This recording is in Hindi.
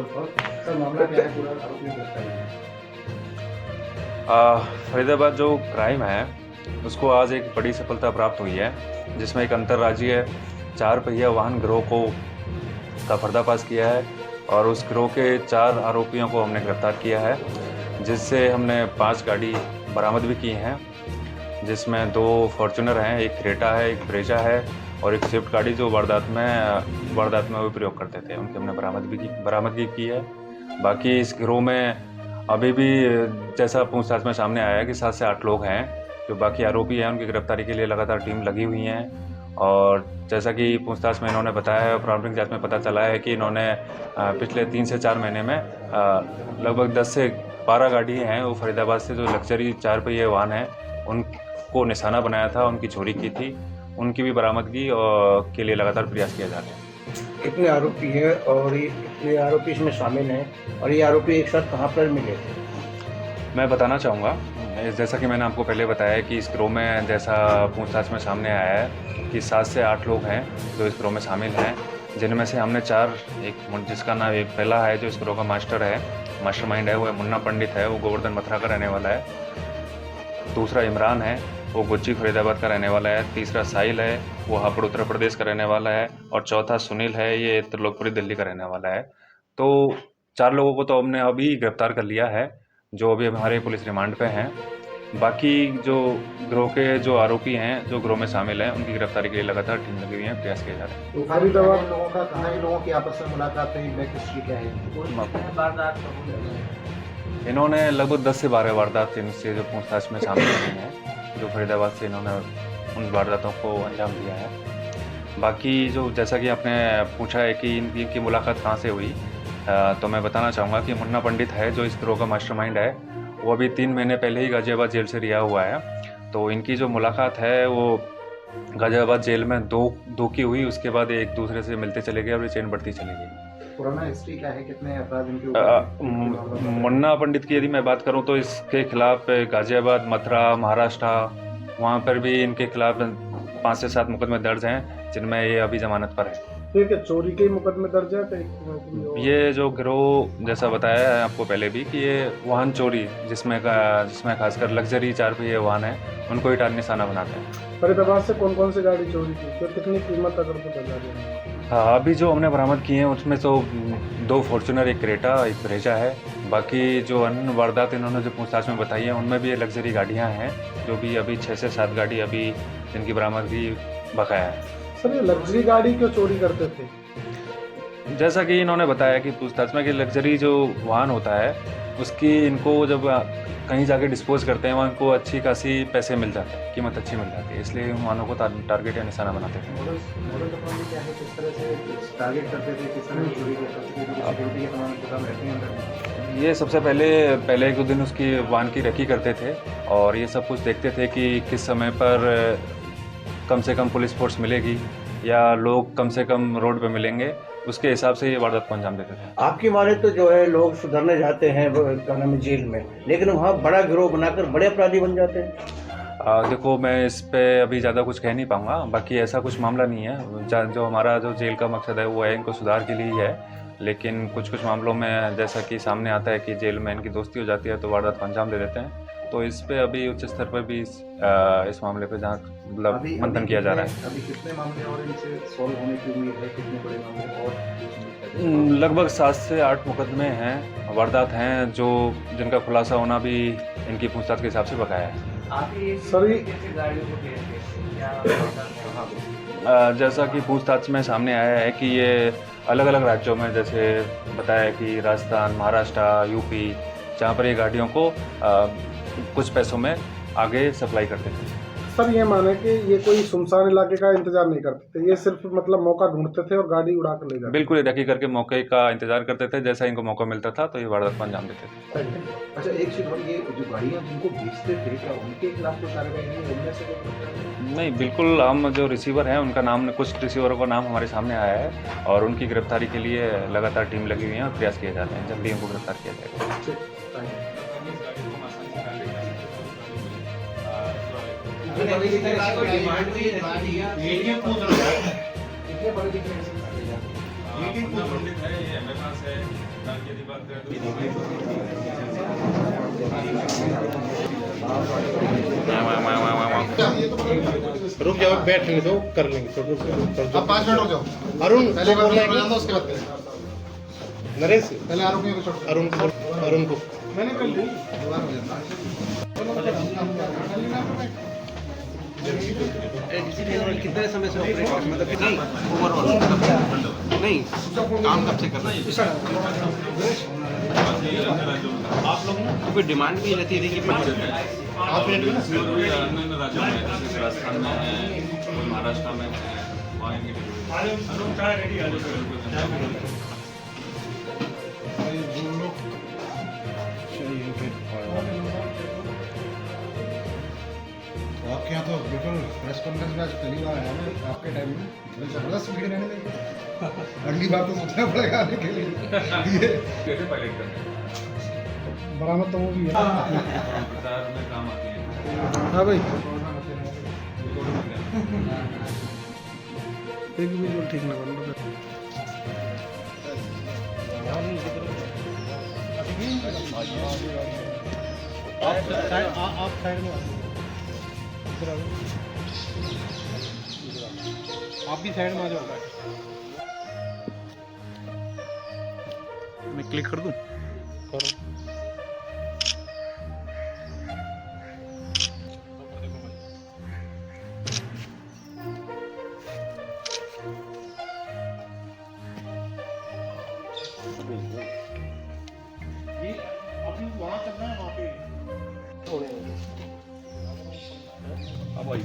सर मामला क्या है पूरा, आरोपी गिरफ्तारी है? फरीदाबाद जो क्राइम है उसको आज एक बड़ी सफलता प्राप्त हुई है, जिसमें एक अंतर्राज्यीय 4 पहिया वाहन गिरोह का पर्दाफाश किया है और उस गिरोह के 4 आरोपियों को हमने गिरफ्तार किया है, जिससे हमने 5 गाड़ी बरामद भी की हैं, जिसमें 2 फॉर्च्यूनर हैं, एक क्रेटा है, एक ब्रेजा है और एक स्विफ्ट गाड़ी जो वारदात में वो प्रयोग करते थे, उनकी हमने बरामदगी की है। बाकी इस गिरोह में अभी भी जैसा पूछताछ में सामने आया है कि 7 से 8 लोग हैं जो बाकी आरोपी हैं, उनकी गिरफ्तारी के लिए लगातार टीम लगी हुई हैं। और जैसा कि पूछताछ में इन्होंने बताया है और प्रारंभिक जांच में पता चला है कि इन्होंने पिछले 3 से 4 महीने में लगभग 10 से 12 गाड़ी हैं वो फरीदाबाद से जो लग्जरी 4 पहिए वाहन हैं उनको निशाना बनाया था, उनकी चोरी की थी, उनकी भी बरामदगी के लिए लगातार प्रयास किया जा रहा है। कितने आरोपी हैं और ये कितने आरोपी इसमें शामिल हैं और ये आरोपी एक साथ कहाँ पर मिले थे? मैं बताना चाहूँगा, जैसा कि मैंने आपको पहले बताया कि इस गिरोह में जैसा पूछताछ में सामने आया है कि 7 से 8 लोग हैं जो इस गिरोह में शामिल हैं, जिनमें से हमने 4 जिसका नाम एक पहला है जो इस गिरोह का मास्टरमाइंड है, वो है मुन्ना पंडित है, वो गोवर्धन मथुरा का रहने वाला है। दूसरा इमरान है, वो गुच्ची फरीदाबाद का रहने वाला है। तीसरा साहिल है, वो हापुड़ उत्तर प्रदेश का रहने वाला है और चौथा सुनील है, ये त्रिलोकपुरी दिल्ली का रहने वाला है। तो 4 लोगों को तो हमने अभी गिरफ्तार कर लिया है, जो अभी हमारे पुलिस रिमांड पे हैं। बाकी जो गिरोह के जो आरोपी हैं, जो गिरोह में शामिल हैं, उनकी गिरफ्तारी के लिए लगातार टीम लगी हुई है, प्रयास किए जा रहे हैं। तो फरीदाबाद लोगों का कहाँ, इन लोगों की आपस में मुलाकात हुई, बैक हिस्ट्री क्या है? इन्होंने लगभग 10 से 12 वारदात इनसे जो पूछताछ में शामिल हुई हैं, जो फरीदाबाद से इन्होंने उन वारदातों को अंजाम दिया है। बाकी जो जैसा कि आपने पूछा है कि इनकी मुलाकात कहाँ से हुई, तो मैं बताना चाहूँगा कि मुन्ना पंडित है जो इस गिरोह का मास्टरमाइंड है, वो अभी 3 महीने पहले ही गाज़ियाबाद जेल से रिहा हुआ है। तो इनकी जो मुलाकात है वो गाज़ियाबाद जेल में दो की हुई, उसके बाद एक दूसरे से मिलते चले गए और ये चेन बढ़ती चली गई। पुराना हिस्ट्री क्या है, कितने अपराध इनके ऊपर? मुन्ना पंडित की यदि मैं बात करूं तो इसके खिलाफ गाज़ियाबाद, मथुरा, महाराष्ट्र, वहाँ पर भी इनके खिलाफ 5 से 7 मुकदमे दर्ज हैं, जिनमें ये अभी जमानत पर है। ठीक है, चोरी के मुकदमे दर्ज है? ये जो गिरोह जैसा बताया है आपको पहले भी कि ये वाहन चोरी जिसमें खासकर लग्जरी 4 पहिए वाहन है, उनको ही निशाना बनाते हैं। फरीदाबाद से कौन कौन सी गाड़ी चोरी की, तो कितनी कीमत तक उनको बता रहे हैं? हाँ, अभी जो हमने बरामद किए हैं उसमें तो 2 फॉर्च्यूनर, एक क्रेटा, एक ब्रेजा है। बाकी जो अन्य वारदात इन्होंने जो पूछताछ में बताई है उनमें भी ये लग्जरी गाड़ियाँ हैं, जो भी अभी 6 से 7 गाड़ी अभी जिनकी बरामदगी बकाया है। सर ये लग्जरी गाड़ी क्यों चोरी करते थे? जैसा कि इन्होंने बताया कि पूछताछ में कि लग्जरी जो वाहन होता है उसकी इनको जब कहीं जाके डिस्पोज करते हैं वहाँ इनको अच्छी खासी पैसे मिल जाते हैं, कीमत अच्छी मिल जाती है, इसलिए उन वाहनों को टारगेट या निशाना बनाते थे। किस तरह से टारगेट करते थे, किस तरह चोरी करते थे, सिक्योरिटी के तमाम इंतजाम रहते हैं अंदर? ये सबसे पहले 1-2 दिन उसकी वाहन की रेकी करते थे और ये सब कुछ देखते थे कि किस समय पर कम से कम पुलिस फोर्स मिलेगी या लोग कम से कम रोड पे मिलेंगे, उसके हिसाब से ये वारदात को अंजाम देते थे। आपकी माने तो जो है लोग सुधरने जाते हैं क्या नाम है जेल में, लेकिन वहाँ बड़ा गिरोह बनाकर बड़े अपराधी बन जाते हैं। देखो, मैं इस पे अभी ज़्यादा कुछ कह नहीं पाऊँगा, बाकी ऐसा कुछ मामला नहीं है। जो हमारा जो जेल का मकसद है वो है इनको सुधार के लिए ही है, लेकिन कुछ मामलों में जैसा कि सामने आता है कि जेल में इनकी दोस्ती हो जाती है तो वारदात को अंजाम दे देते हैं। तो इस पे अभी उच्च स्तर पर भी इस मामले पे जांच मतलब मंथन किया जा रहा है। अभी कितने मामले और इनसे सॉल्व होने की उम्मीद है, कितने बड़े मामले और? लगभग 7 से 8 मुकदमे हैं, वारदात हैं जो जिनका खुलासा होना भी इनकी पूछताछ के हिसाब से बकाया है। जैसा कि पूछताछ में सामने आया है कि ये अलग अलग राज्यों में, जैसे बताया कि राजस्थान, महाराष्ट्र, यूपी, जहाँ पर ये गाड़ियों को कुछ पैसों में आगे सप्लाई करते थे। सर ये माने कि ये कोई सुनसान इलाके का इंतजार नहीं करते थे, ये सिर्फ मतलब मौका ढूंढते थे और गाड़ी उड़ा कर ले जाते? बिल्कुल, ये रेकी करके मौके का इंतजार करते थे, जैसा इनको मौका मिलता था तो ये वारदात को अंजाम देते थे। अच्छा एक चीज और, ये जो गाड़ियाँ जिनको बेचते थे क्या उनके खिलाफ कोई कार्रवाई नहीं, उनमें से कोई? नहीं, बिल्कुल, हम जो रिसीवर हैं उनका नाम, कुछ रिसीवरों का नाम हमारे सामने आया है और उनकी गिरफ्तारी के लिए लगातार टीम लगी हुई है और प्रयास किए जा रहे हैं, जल्दी उनको गिरफ्तार किया जाएगा। रुक जाओ, बैठ लेंगे तो कर लेंगे, छोटो अब 5 मिनट हो जाओ। अरुण पहले बोल रहा है जान दो, उसके बाद करें। नरेश, पहले आरोपियों को छोड़ो। अरुण को मैंने कर दी। दोबारा हो जाता कितने समय से ऑपरेट नहीं ओवरऑल नहीं काम कब से कर रहे हैं? आप लोग ना कोई डिमांड भी रहती थी कि 5 आप मिनट में ना अन्य राज्यों में जैसे राजस्थान में है, कोई महाराष्ट्र में है, वहाँ इनकी आपके यहाँ तो बिल्कुल प्रेस कॉन्फ्रेंस में आज पहली बार आया मैं आपके टाइम में, जबरदस्त भीड़ रहने लगी। अगली बार तो सोचना पड़ेगा आने के लिए। ये कैसे पायलट करते हैं? बरामद तो वो भी है। प्रचार में काम आती है। हाँ भाई, एक भी ठीक ना बन आप साइड में आप भी साइड में आ जाओ। मैं क्लिक कर दूं? करो। ये अभी वहाँ करना है, वहाँ पे अब आई